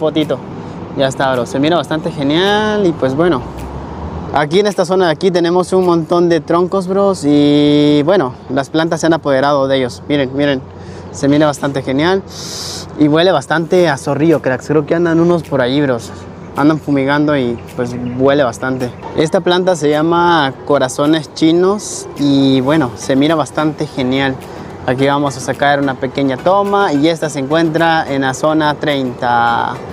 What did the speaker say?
fotito. Ya está, bro. Se mira bastante genial y pues bueno. Aquí en esta zona de aquí tenemos un montón de troncos, bros. Y bueno, las plantas se han apoderado de ellos. Miren, miren. Se mira bastante genial. Y huele bastante a zorrillo, cracks. Creo que andan unos por ahí, bros. Andan fumigando y pues huele bastante. Esta planta se llama corazones chinos y bueno, se mira bastante genial. Aquí vamos a sacar una pequeña toma y esta se encuentra en la zona 30.